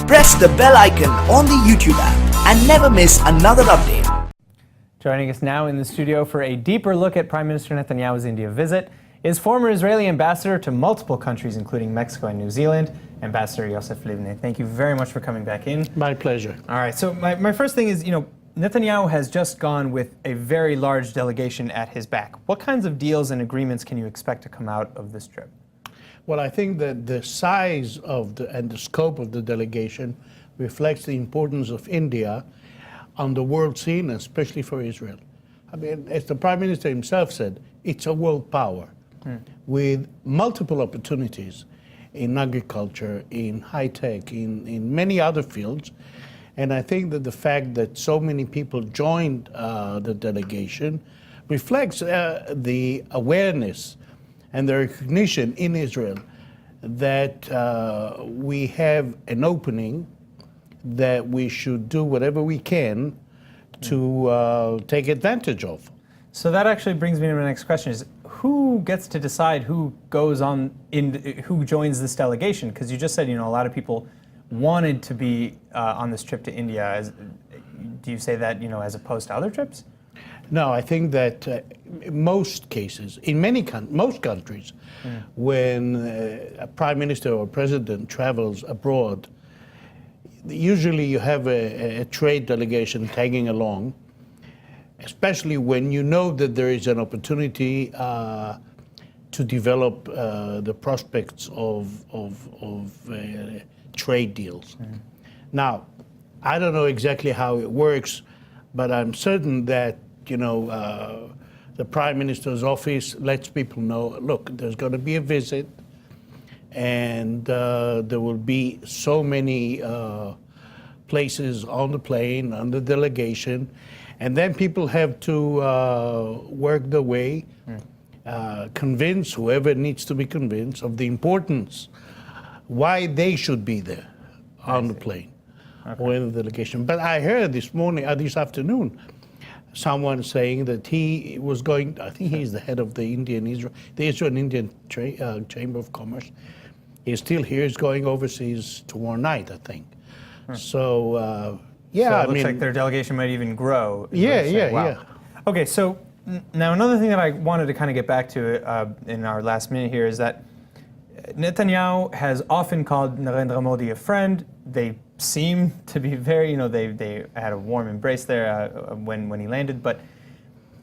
press the bell icon on the YouTube app and never miss another update. Joining us now in the studio for a deeper look at Prime Minister Netanyahu's India visit is former Israeli ambassador to multiple countries, including Mexico and New Zealand, Ambassador Yosef Livne. Thank you very much for coming back in. My pleasure. All right, so my first thing is, Netanyahu has just gone with a very large delegation at his back. What kinds of deals and agreements can you expect to come out of this trip? Well, I think that the size and the scope of the delegation reflects the importance of India on the world scene, especially for Israel. I mean, as the Prime Minister himself said, it's a world power with multiple opportunities in agriculture, in high-tech, in many other fields. And I think that the fact that so many people joined the delegation reflects the awareness and the recognition in Israel that we have an opening that we should do whatever we can to take advantage of. So that actually brings me to my next question: is who gets to decide who goes on who joins this delegation? Because you just said a lot of people wanted to be on this trip to India. Do you say that as opposed to other trips? No, I think that in most cases, in most countries, when a prime minister or president travels abroad, usually you have a trade delegation tagging along, especially when you know that there is an opportunity to develop the prospects of trade deals. Now, I don't know exactly how it works, but I'm certain that the Prime Minister's office lets people know, look, there's going to be a visit, and there will be so many places on the plane, on the delegation, and then people have to work their way, convince whoever needs to be convinced of the importance, why they should be there on the plane or in the delegation. But I heard this afternoon, someone saying that he was going, I think he's the head of the Israel-Indian Chamber of Commerce. He's still here, he's going overseas tomorrow night, I think. So, yeah, so it looks like their delegation might even grow. Yeah. Okay, so now another thing that I wanted to kind of get back to in our last minute here is that Netanyahu has often called Narendra Modi a friend. They seem to be very, they had a warm embrace there when he landed, but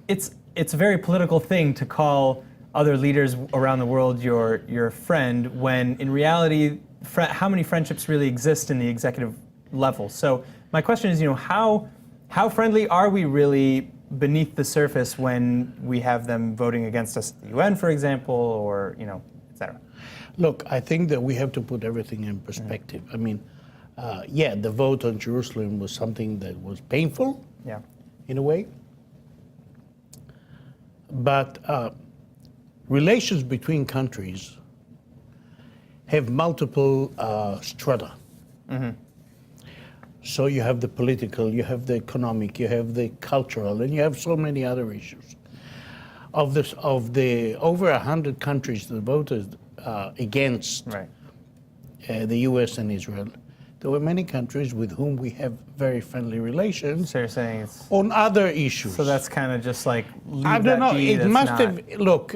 it's a very political thing to call other leaders around the world your friend, when in reality, how many friendships really exist in the executive level? So my question is, how friendly are we really beneath the surface when we have them voting against us at the UN, for example, or et cetera? Look, I think that we have to put everything in perspective. I mean, the vote on Jerusalem was something that was painful, in a way. But relations between countries have multiple strata. So you have the political, you have the economic, you have the cultural, and you have so many other issues. Of the over 100 countries that voted against the U.S. and Israel, there were many countries with whom we have very friendly relations. So you're saying it's on other issues. So that's kind of just like I don't know. It must have. Look,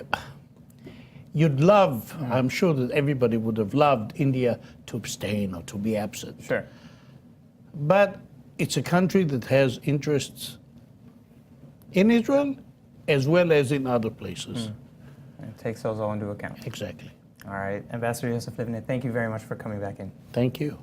you'd love. I'm sure that everybody would have loved India to abstain or to be absent. Sure. But it's a country that has interests in Israel as well as in other places. It takes those all into account. Exactly. All right, Ambassador Yosef Livne, thank you very much for coming back in. Thank you.